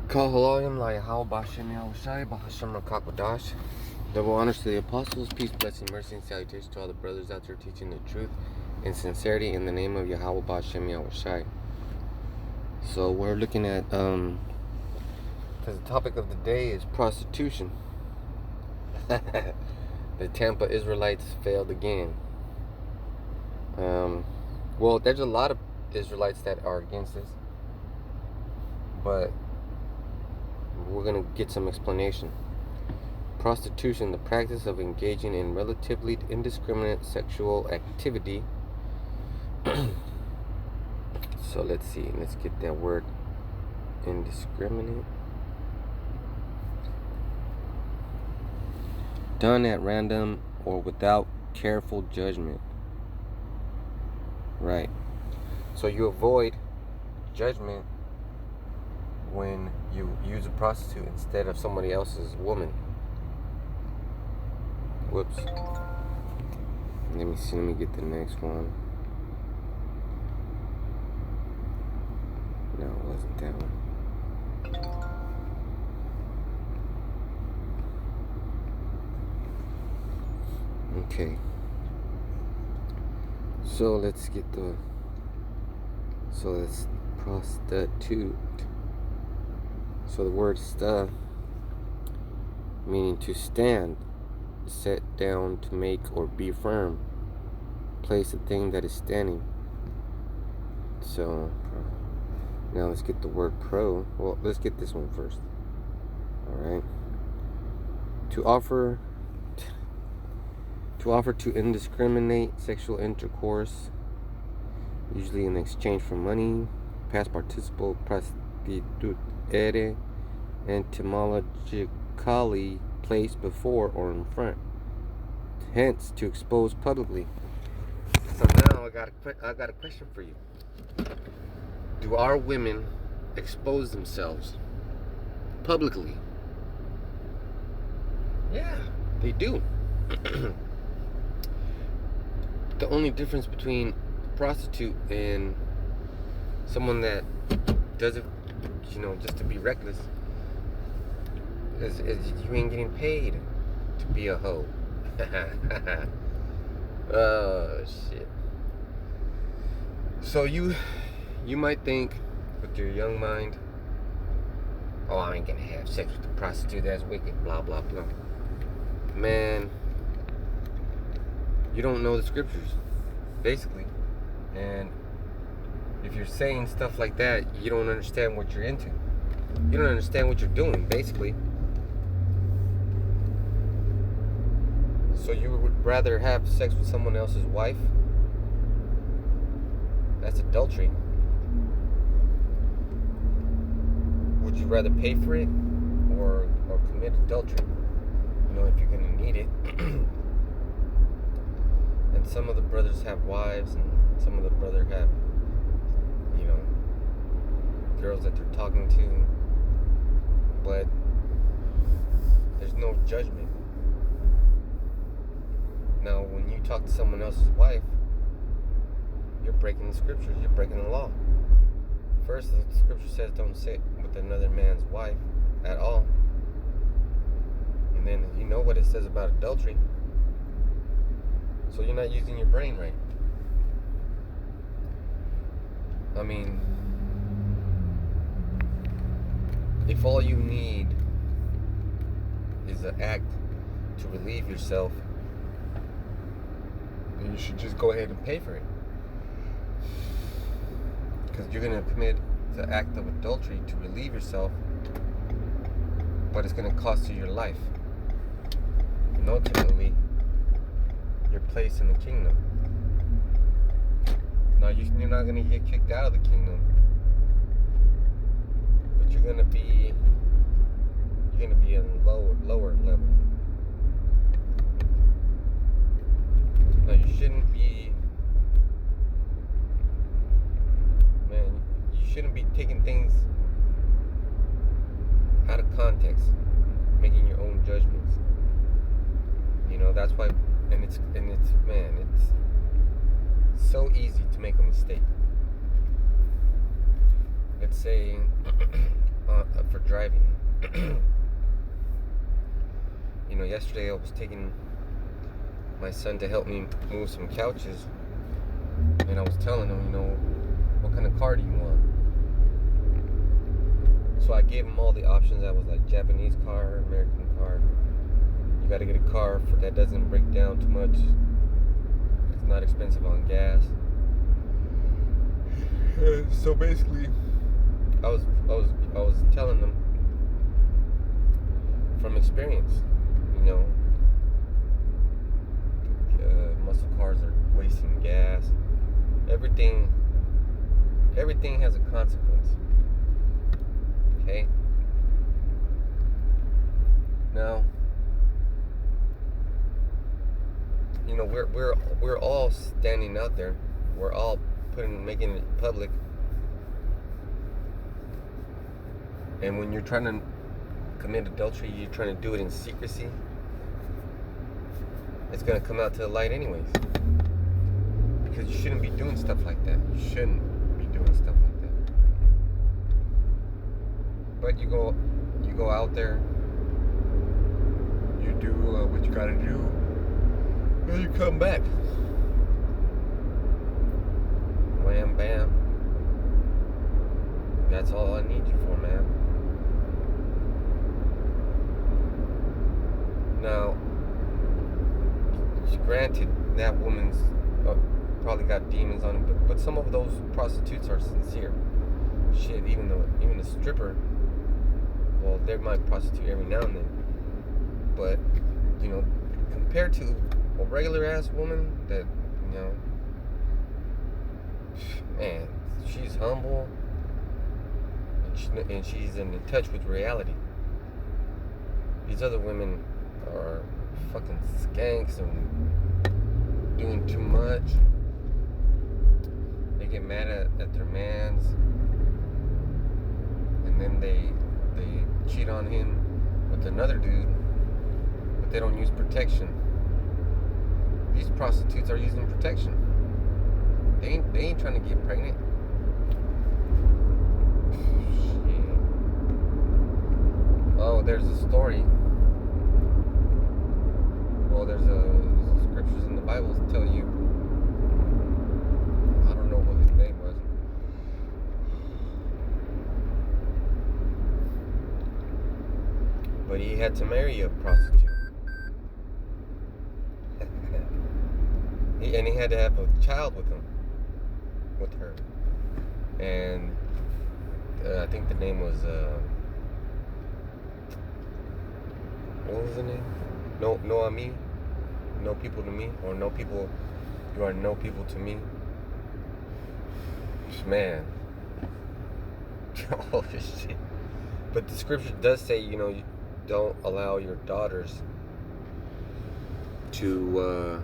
Call Haloyim La Yahawah Yahawashi Bahasham Rakakwadash. Double honors to the apostles, peace, blessing, mercy, and salutation to all the brothers out there teaching the truth in sincerity in the name of Yahawah Yahawashi. So we're looking at because the topic of the day is prostitution. The Tampa Israelites failed again. Well, there's a lot of Israelites that are against this, but we're going to get some explanation. Prostitution, the practice of engaging in relatively indiscriminate sexual activity. So let's see. Let's get that word. Indiscriminate. Done at random or without careful judgment. Right. So you avoid judgment when you use a prostitute instead of somebody else's woman. Whoops. Let me see. Let me get the next one. No, it wasn't that one. Okay. So let's get the. So let's prostitute. So the word sta, meaning to stand, set down, to make or be firm, place a thing that is standing. So now let's get the word pro. Well, let's get this one first. Alright. To offer to indiscriminate sexual intercourse, usually in exchange for money. Past participle prostituere, etymologically placed before or in front, hence to expose publicly. So now I got a question for you. Do our women expose themselves publicly? Yeah, they do. The only difference between a prostitute and someone that does it, just to be reckless, is you ain't getting paid to be a hoe. Oh shit. So you might think with your young mind, oh, I ain't gonna have sex with a prostitute, that's wicked, blah blah blah. Man, you don't know the scriptures, basically. And if you're saying stuff like that, you don't understand what you're into. You don't understand what you're doing, basically. So you would rather have sex with someone else's wife? That's adultery. Would you rather pay for it or commit adultery? If you're going to need it. And some of the brothers have wives, and some of the brothers have, girls that they're talking to. But there's no judgment. Now, when you talk to someone else's wife, you're breaking the scriptures. You're breaking the law. First, the scripture says don't sit with another man's wife at all. And then you know what it says about adultery. So you're not using your brain right. I mean, if all you need is an act to relieve yourself, then you should just go ahead and pay for it. Because you're going to commit the act of adultery to relieve yourself, but it's going to cost you your life. And ultimately, your place in the kingdom. Now, you're not going to get kicked out of the kingdom, but you're going to be in lower level. Now, you shouldn't be taking things out of context, making your own judgments. That's why, and it's so easy to make a mistake. say for driving. Yesterday I was taking my son to help me move some couches, and I was telling him, what kind of car do you want? So I gave him all the options. I was like, Japanese car, American car. You got to get a car that doesn't break down too much. It's not expensive on gas. So basically, I was telling them from experience, muscle cars are wasting gas. Everything has a consequence. Okay. Now, we're all standing out there. We're all making it public. And when you're trying to commit adultery, you're trying to do it in secrecy. It's gonna come out to the light anyways. Because you shouldn't be doing stuff like that. You shouldn't be doing stuff like that. But you go out there, you do what you gotta do, and you come back. Wham bam. That's all I need you for, man. Now, granted, that woman's probably got demons on him, but some of those prostitutes are sincere. Shit, even a stripper, well, they might prostitute every now and then, but compared to a regular ass woman that man, she's humble and she's in touch with reality. These other women are fucking skanks and doing too much. They get mad at their mans, and then they cheat on him with another dude, but they don't use protection. These prostitutes are using protection. They ain't trying to get pregnant. Shit. Oh, there's a story. Well, there's scriptures in the Bible that tell you, I don't know what his name was. But he had to marry a prostitute. And he had to have a child with her. And I think the name was, what was the name? Noami? No people to me, or no people, you are no people to me. Man. Oh shit. But the scripture does say, you don't allow your daughters to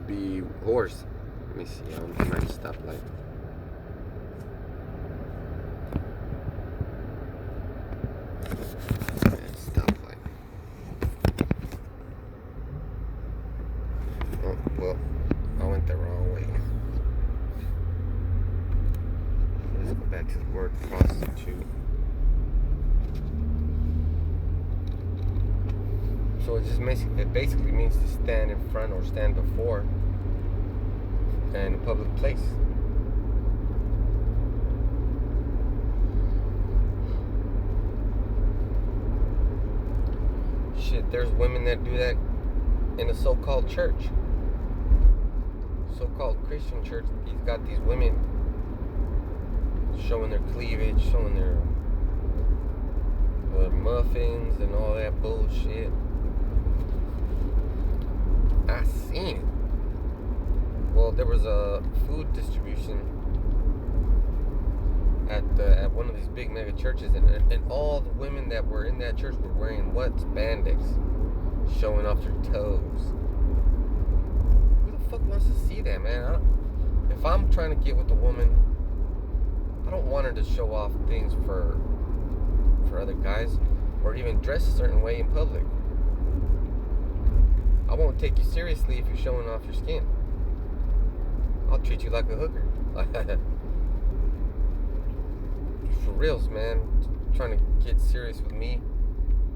be whores. Let me see, I'm at a stoplight. Well, I went the wrong way. Let's go back to the word prostitute. So it basically means to stand in front or stand before in a public place. Shit, there's women that do that in a so-called church. So-called Christian church. He's got these women showing their cleavage, showing their muffins and all that bullshit. I seen it. Well, there was a food distribution at one of these big mega churches, and all the women that were in that church were wearing what? Spandex, showing off their toes. Who the fuck wants to see that, man? If I'm trying to get with a woman, I don't want her to show off things for other guys, or even dress a certain way in public. I won't take you seriously if you're showing off your skin. I'll treat you like a hooker. reals, man. Trying to get serious with me,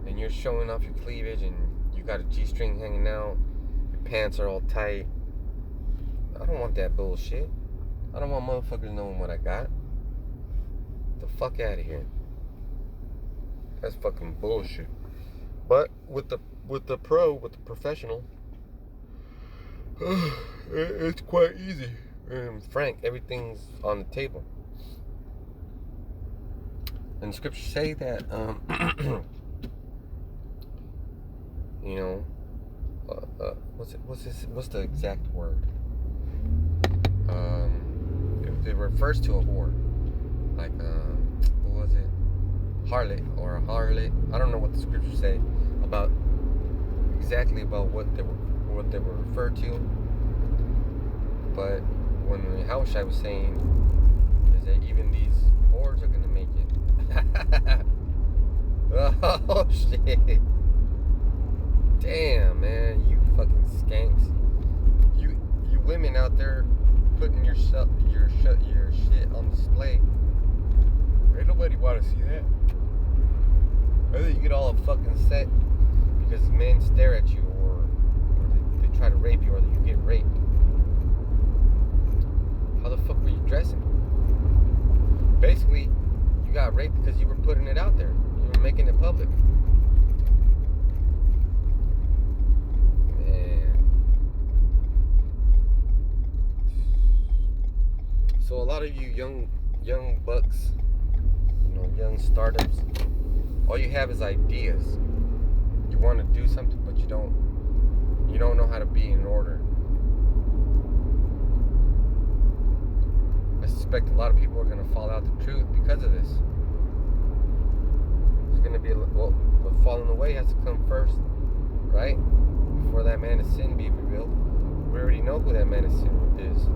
and you're showing off your cleavage, and you got a G-string hanging out, your pants are all tight. I don't want that bullshit. I don't want motherfuckers knowing what I got. Get the fuck out of here. That's fucking bullshit. But with the professional, it's quite easy and frank. Everything's on the table. And the scriptures say that, you know, what's the exact word? It refers to a whore, like, what was it? Harlot or a harlot. I don't know what the scriptures say about exactly about what they were referred to. But when Yahawashi was saying is that even these whores are gonna make it. Oh shit! Damn, man, you fucking skanks! You women out there putting your shit on display. Ain't nobody want to see that. Whether you get all fucking set because men stare at you, or they try to rape you, or you get raped. How the fuck were you dressing? Basically, you got raped because you were putting it out there. You were making it public. Man. So a lot of you young bucks, young startups, all you have is ideas. You want to do something, but you don't know how to be in order. I suspect a lot of people are going to fall out the truth because of this. There's going to be the falling away has to come first, right? Before that man of sin be revealed. We already know who that man of sin is,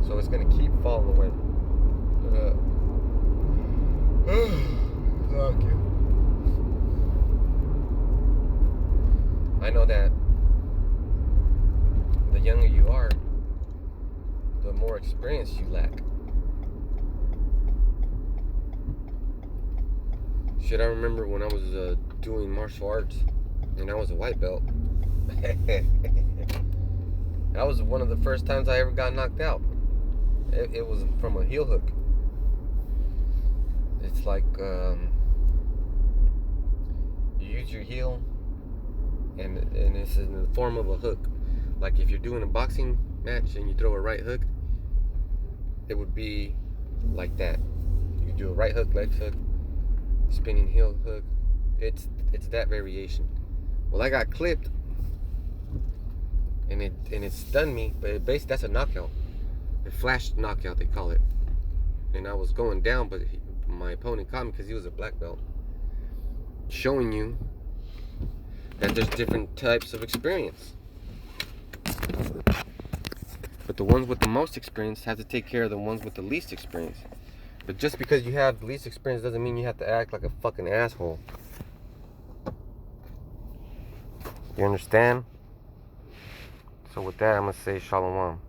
so it's going to keep falling away. Thank you. I know that the younger you are, the more experience you lack. Shit, I remember when I was doing martial arts, and I was a white belt. That was one of the first times I ever got knocked out. It was from a heel hook. It's like you use your heel, and it's in the form of a hook. Like if you're doing a boxing match and you throw a right hook, it would be like that. You do a right hook, left hook, spinning heel hook. It's that variation. Well, I got clipped, and it stunned me, but basically that's a knockout. A flash knockout, they call it. And I was going down, but my opponent caught me because he was a black belt. Showing you that there's different types of experience. But the ones with the most experience have to take care of the ones with the least experience. But just because you have the least experience doesn't mean you have to act like a fucking asshole. You understand? So with that, I'm going to say shalom.